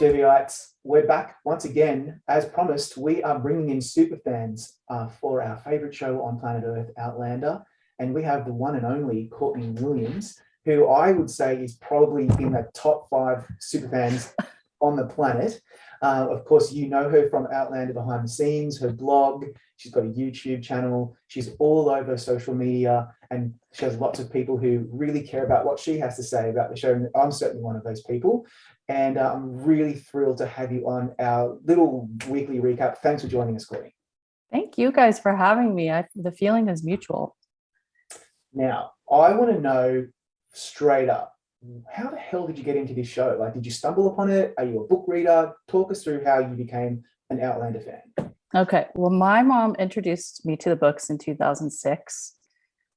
Derbyite, we're back once again. As promised, we are bringing in superfans for our favourite show on planet Earth, Outlander. And we have the one and only Courtney Williams, who I would say is probably in the top 5 superfans on the planet. Of course, you know her from Outlander Behind the Scenes, her blog. She's got a YouTube channel. She's all over social media, and she has lots of people who really care about what she has to say about the show. And I'm certainly one of those people. And I'm really thrilled to have you on our little weekly recap. Thanks for joining us, Courtney. Thank you guys for having me. The feeling is mutual. Now, I want to know straight up, how the hell did you get into this show? Like, did you stumble upon it? Are you a book reader? Talk us through how you became an Outlander fan. Okay. Well, my mom introduced me to the books in 2006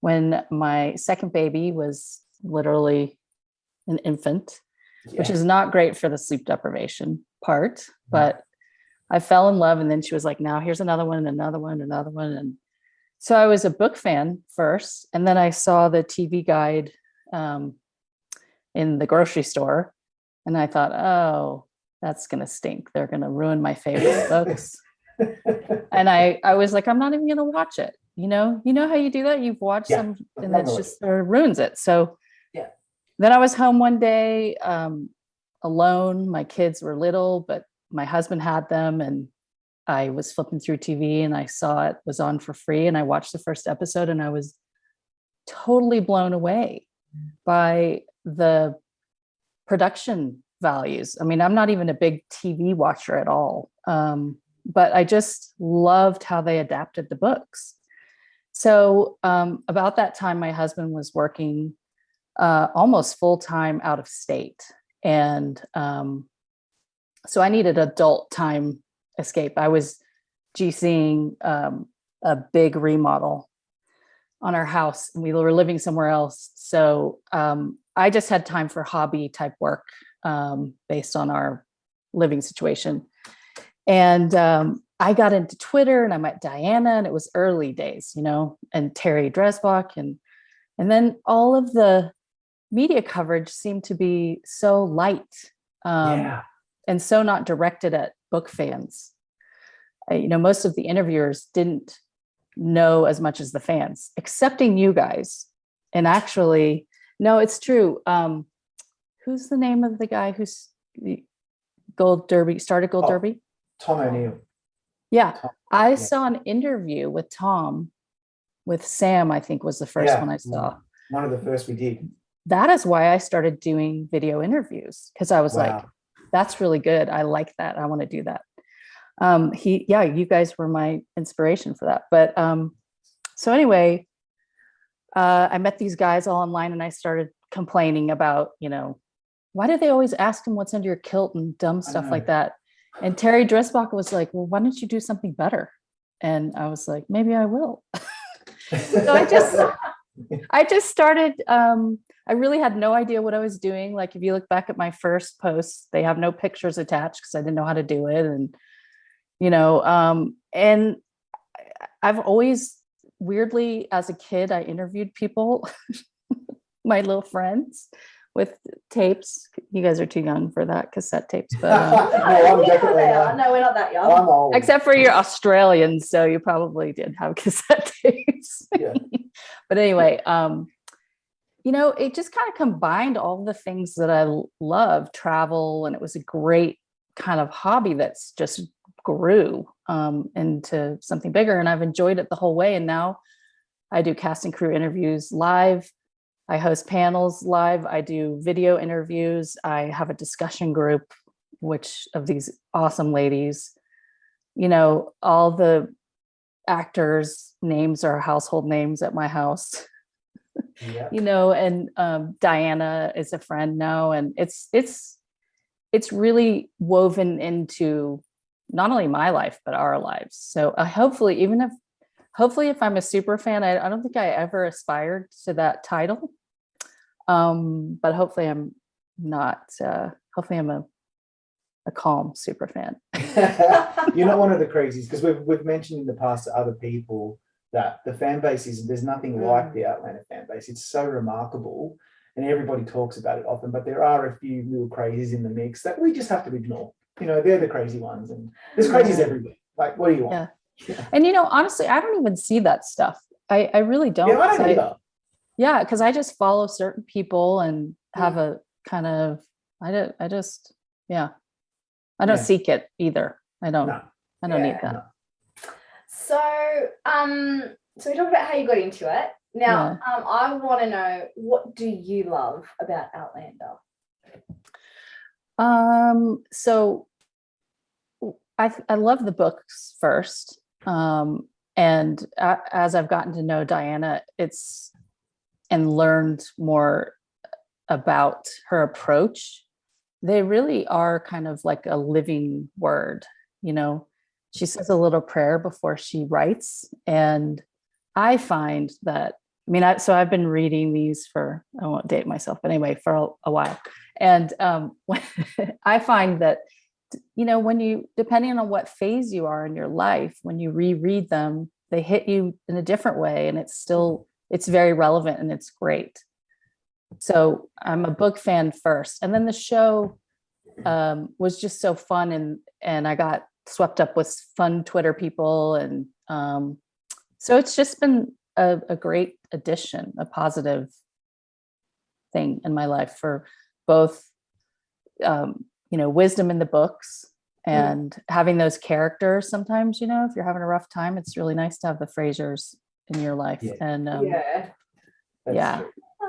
when my second baby was literally an infant, which is not great for the sleep deprivation part, but I fell in love. And then she was like, now here's another one, another one, another one. And so I was a book fan first. And then I saw the TV guide in the grocery store. And I thought, oh, that's going to stink. They're going to ruin my favorite books. And I was like, I'm not even going to watch it. You know how you do that? You've watched some and that's just ruins it. So then I was home one day alone. My kids were little, but my husband had them, and I was flipping through TV and I saw it was on for free. And I watched the first episode and I was totally blown away by the production values. I mean, I'm not even a big TV watcher at all, but I just loved how they adapted the books. So about that time, my husband was working almost full-time out of state. And so I needed adult time escape. I was GCing a big remodel on our house, and we were living somewhere else. So I just had time for hobby type work based on our living situation. And I got into Twitter and I met Diana, and it was early days, and Terry Dresbach. And then all of the media coverage seemed to be so light and so not directed at book fans. Most of the interviewers didn't know as much as the fans, excepting you guys. And actually, no, it's true. Who's the name of the guy who's started Gold Derby? Tom O'Neill. Yeah. I saw an interview with Tom, with Sam, I think was the first one I saw. One of the first we did. That is why I started doing video interviews, because I was like, that's really good. I like that. I want to do that. You guys were my inspiration for that. But so anyway, I met these guys all online, and I started complaining about, why do they always ask him what's under your kilt and dumb stuff like that? And Terry Dresbach was like, well, why don't you do something better? And I was like, maybe I will. So I just started, I really had no idea what I was doing. Like, if you look back at my first posts, they have no pictures attached because I didn't know how to do it. And, and I've always, weirdly, as a kid, I interviewed people, my little friends, with tapes. You guys are too young for that, cassette tapes. But no, we're not that young. Except for you're Australian, so you probably did have cassette tapes. Yeah. But anyway, it just kind of combined all the things that I love, travel, and it was a great kind of hobby that's just grew into something bigger. And I've enjoyed it the whole way. And now I do cast and crew interviews live. I host panels live. I do video interviews. I have a discussion group, which of these awesome ladies, all the actors' names are household names at my house, and Diana is a friend now. And it's really woven into not only my life, but our lives. So hopefully if I'm a super fan, I don't think I ever aspired to that title. But hopefully I'm not, hopefully I'm a calm super fan. You're not one of the crazies, because we've mentioned in the past to other people that the fan base there's nothing like the Outlander fan base. It's so remarkable. and everybody talks about it often, but there are a few little crazies in the mix that we just have to ignore. You know, they're the crazy ones, and there's crazies everywhere. Like, what do you want? Yeah. And, you know, honestly, I don't even see that stuff. I really don't. Yeah, I don't either. Yeah, because I just follow certain people and have a kind of, I don't seek it either. I don't need that. No. So we talked about how you got into it. Now, I want to know, what do you love about Outlander? So I love the books first. And as I've gotten to know Diana, and learned more about her approach, they really are kind of like a living word. You know, she says a little prayer before she writes. And I find that, I mean, so I've been reading these for, I won't date myself, but anyway, for a while. And I find that, you know, when you, depending on what phase you are in your life, when you reread them, they hit you in a different way, and it's very relevant and it's great. So I'm a book fan first, and then the show was just so fun, and I got swept up with fun Twitter people, and so it's just been a great addition, a positive thing in my life for both you know, wisdom in the books and having those characters. Sometimes, you know, if you're having a rough time, it's really nice to have the Frasers in your life. And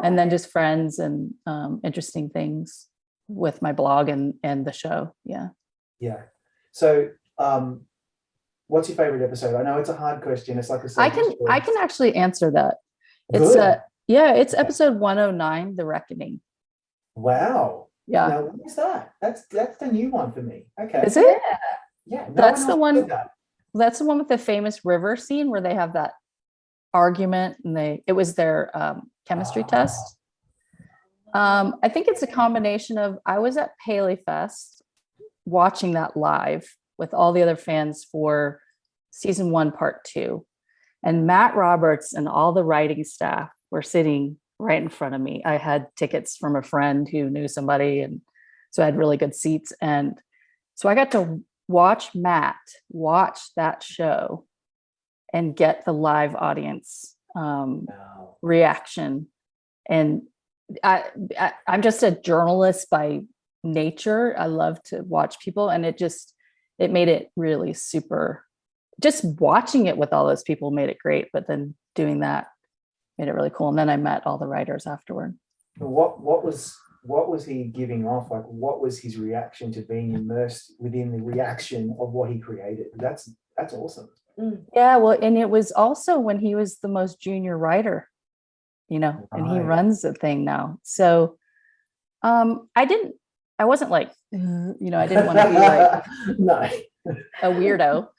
and then just friends and interesting things with my blog and the show. So what's your favorite episode? I know it's a hard question. It's like I can actually answer that. It's it's episode 109, The Reckoning. Wow. Yeah. Now, what is that? That's the new one for me. Okay. Is it? Yeah. That's the one. That's the one with the famous river scene where they have that argument, and it was their chemistry test. I think it's a combination of, I was at Paley Fest watching that live with all the other fans for season 1, part 2, and Matt Roberts and all the writing staff were sitting right in front of me. I had tickets from a friend who knew somebody, and so I had really good seats. And so I got to watch Matt watch that show and get the live audience reaction. And I'm just a journalist by nature. I love to watch people, and it made it really super. Just watching it with all those people made it great, but then doing that made it really cool. And then I met all the writers afterward. What was he giving off? Like, what was his reaction to being immersed within the reaction of what he created? That's awesome. Yeah, well, and it was also when he was the most junior writer, you know, and he runs the thing now. So I wasn't like, you know, I didn't want to be like a weirdo.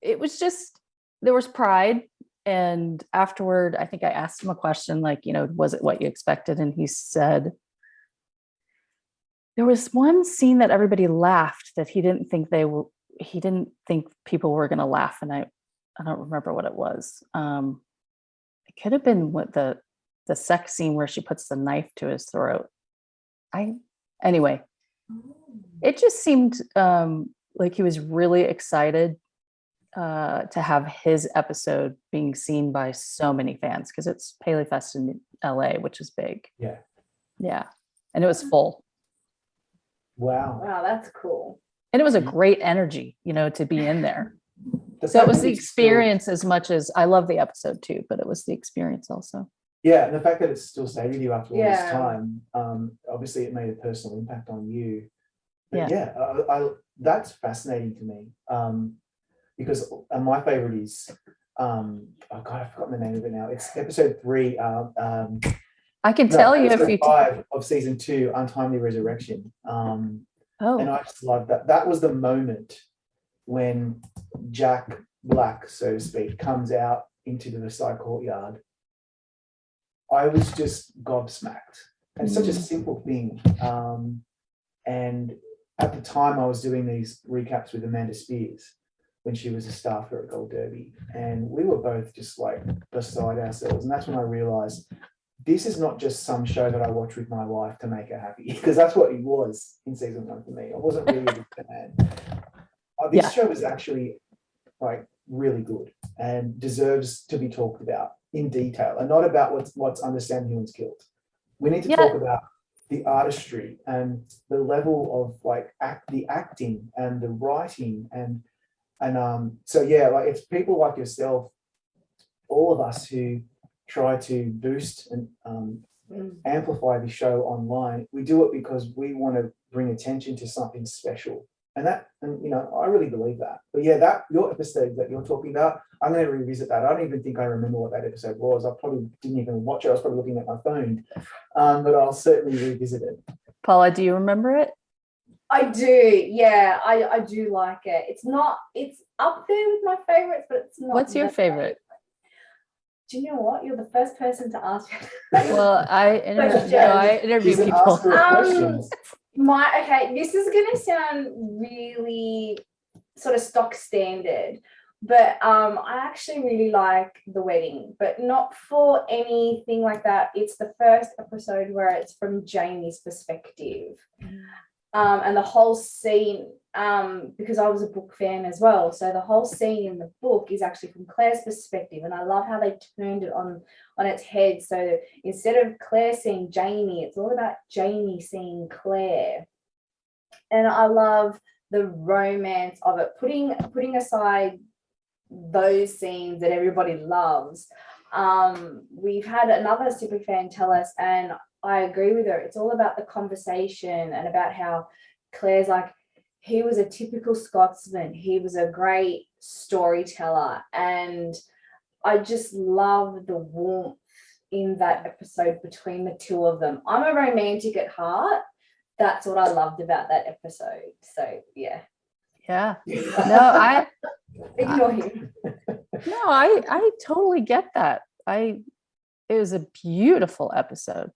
It was just, there was pride. And afterward, I think I asked him a question like, you know, was it what you expected? And he said, there was one scene that everybody laughed that he didn't think people were going to laugh. And I don't remember what it was. It could have been what the sex scene where she puts the knife to his throat. Anyway, it just seemed like he was really excited to have his episode being seen by so many fans, because it's Paley Fest in LA, which is big. Yeah. And it was full. Wow, that's cool. And it was a great energy, you know, to be in there. So it was the experience as much as I love the episode too, but it was the experience also. Yeah, and the fact that it's still stayed with you after all this time, obviously it made a personal impact on you. But that's fascinating to me. Because my favorite is oh god, I've forgotten the name of it now. It's episode 3. I can tell you if you 5 of season 2, Untimely Resurrection. And I just love that. That was the moment when Jack Black, so to speak, comes out into the Versailles courtyard. I was just gobsmacked. And it's such a simple thing. And at the time, I was doing these recaps with Amanda Spears when she was a staffer at Gold Derby, and we were both just like beside ourselves. And that's when I realized this is not just some show that I watch with my wife to make her happy, because that's what it was in season 1 for me. I wasn't really a big fan. This show is actually like really good and deserves to be talked about in detail, and not about what's understand humans killed. We need to talk about the artistry and the level of like the acting and the writing and so yeah, like it's people like yourself, all of us who try to boost and amplify the show online. We do it because we want to bring attention to something special, and you know, I really believe that. But yeah, that your episode that you're talking about, I'm going to revisit that. I don't even think I remember what that episode was. I probably didn't even watch it. I was probably looking at my phone, but I'll certainly revisit it. Paula, do you remember it? I do. Yeah, I do like it. It's up there with my favorites, but it's not. What's your favorite? Do you know what? You're the first person to ask me. Well, I interview people. This is gonna sound really sort of stock standard, but I actually really like The Wedding, but not for anything like that. It's the first episode where it's from Jamie's perspective. And the whole scene, because I was a book fan as well, so the whole scene in the book is actually from Claire's perspective, and I love how they turned it on its head. So instead of Claire seeing Jamie, it's all about Jamie seeing Claire. And I love the romance of it, putting aside those scenes that everybody loves. We've had another superfan tell us, and I agree with her, it's all about the conversation and about how Claire's like, he was a typical Scotsman, he was a great storyteller, and I just love the warmth in that episode between the two of them. I'm a romantic at heart. That's what I loved about that episode. So yeah. No, I ignore him. No, I totally get that. It was a beautiful episode.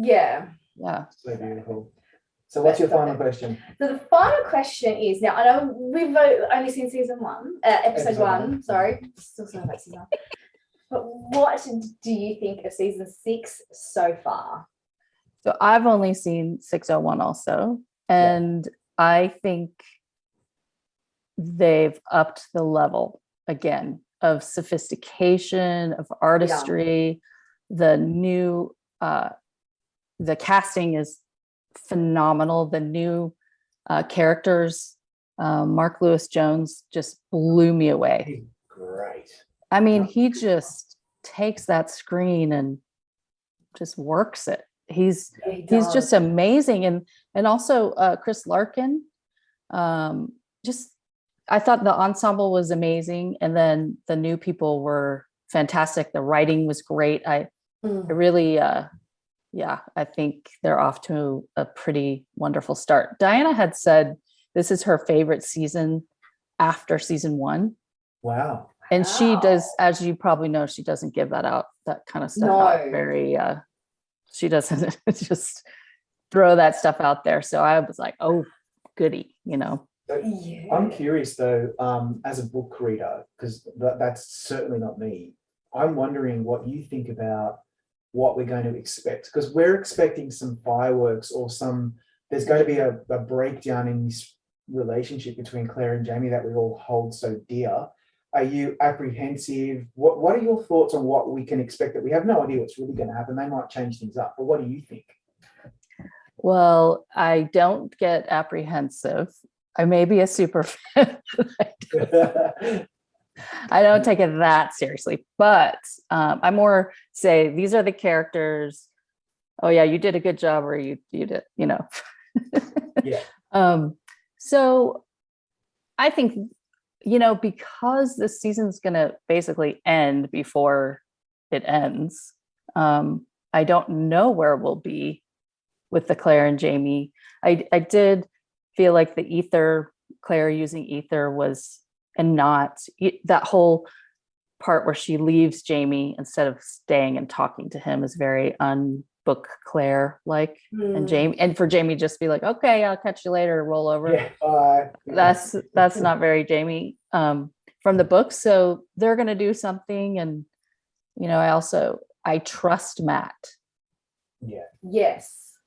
Yeah. So beautiful. So what's your final question? So the final question is, now I know we've only seen season 1, episode 1, sorry, still saying about season 1. But what do you think of season 6 so far? So I've only seen 601 also, and I think they've upped the level again of sophistication, of artistry. The new the casting is phenomenal. The new characters, Mark Lewis Jones just blew me away. He's great. I mean, he just takes that screen and just works it. He's just amazing. And also Chris Larkin, I thought the ensemble was amazing, and then the new people were fantastic. The writing was great. I really I think they're off to a pretty wonderful start. Diana had said this is her favorite season after season 1. Wow. And she does, as you probably know, she doesn't give that kind of stuff out very, she doesn't just throw that stuff out there. So I was like, oh, goody, you know. I'm curious though, as a book reader, because that's certainly not me. I'm wondering what you think about what we're going to expect, because we're expecting some fireworks or there's going to be a breakdown in this relationship between Claire and Jamie that we all hold so dear. Are you apprehensive? What are your thoughts on what we can expect? That we have no idea what's really going to happen. They might change things up, but what do you think? Well, I don't get apprehensive. I may be a super fan. I don't take it that seriously, but I more say these are the characters. Oh yeah, you did a good job, or you did, you know. So I think, you know, because this season's going to basically end before it ends, I don't know where we'll be with the Claire and Jamie. I did feel like the ether, Claire using ether was, and not that whole part where she leaves Jamie instead of staying and talking to him is very unbook Claire like. And Jamie, and for Jamie just be like, okay, I'll catch you later, roll over. That's not very Jamie from the book. So they're going to do something. And, you know, I trust Matt. Yeah. Yes.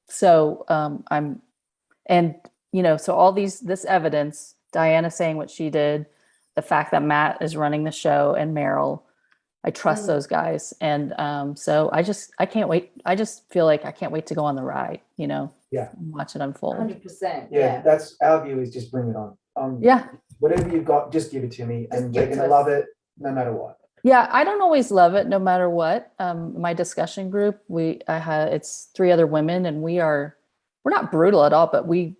So so all this evidence, Diana saying what she did, the fact that Matt is running the show, and Meryl, I trust those guys. And so I can't wait. I just feel like I can't wait to go on the ride, and watch it unfold. 100%. Yeah, that's our view, is just bring it on. Whatever you've got, just give it to me, and we're gonna love it no matter what. Yeah, I don't always love it no matter what. My discussion group, it's 3 other women, and we're not brutal at all, but we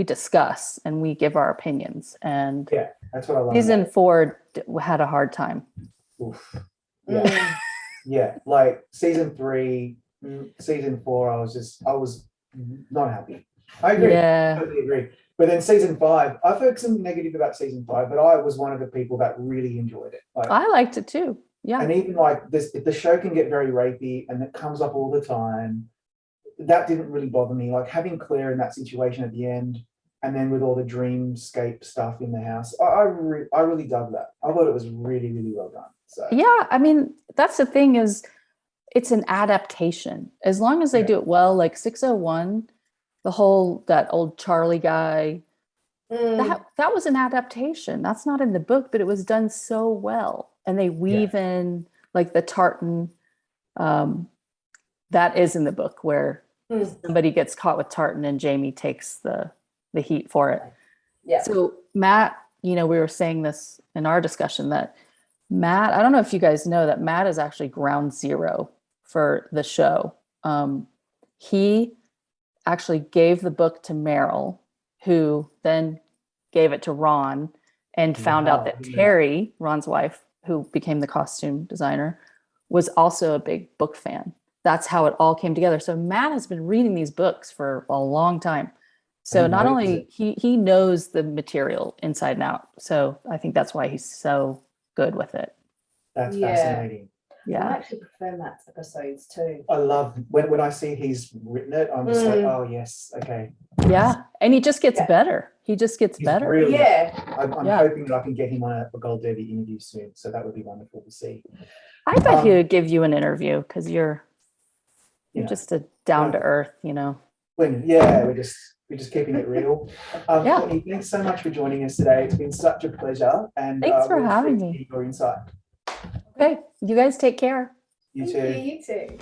discuss and we give our opinions. And yeah, that's what I love. Season 4 had a hard time. Oof. Yeah. Yeah, like season 3, season 4, I was not happy. I agree. Yeah. I totally agree. But then season 5, I've heard some negative about season 5, but I was one of the people that really enjoyed it. Like, I liked it too. Yeah. And even like this, if the show can get very rapey and it comes up all the time, that didn't really bother me. Like having Claire in that situation at the end, and then with all the dreamscape stuff in the house, I really dug that. I thought it was really, really well done. So yeah, I mean, that's the thing, is it's an adaptation. As long as they do it well, like 601, that old Charlie guy, that was an adaptation. That's not in the book, but it was done so well. And they weave in like the tartan, that is in the book, where somebody gets caught with tartan and Jamie takes the heat for it. Yeah. So Matt, we were saying this in our discussion, that Matt, I don't know if you guys know that Matt is actually ground zero for the show. He actually gave the book to Meryl, who then gave it to Ron, and found out that Terry, Ron's wife, who became the costume designer, was also a big book fan. That's how it all came together. So Matt has been reading these books for a long time. So not only he knows the material inside and out. So I think that's why he's so good with it. That's fascinating. Yeah. I actually prefer Matt's episodes too. I love when I see he's written it, I'm just like, oh yes, okay. Yeah. And he just gets better. He just gets better. Really, I'm Yeah. hoping that I can get him on a Gold Derby interview soon. So that would be wonderful to see. I bet he would give you an interview, because you're just a down to earth, When we're just keeping it real. Courtney, thanks so much for joining us today. It's been such a pleasure, and thanks for having me. Your insight. Okay, you guys take care. You too. You too.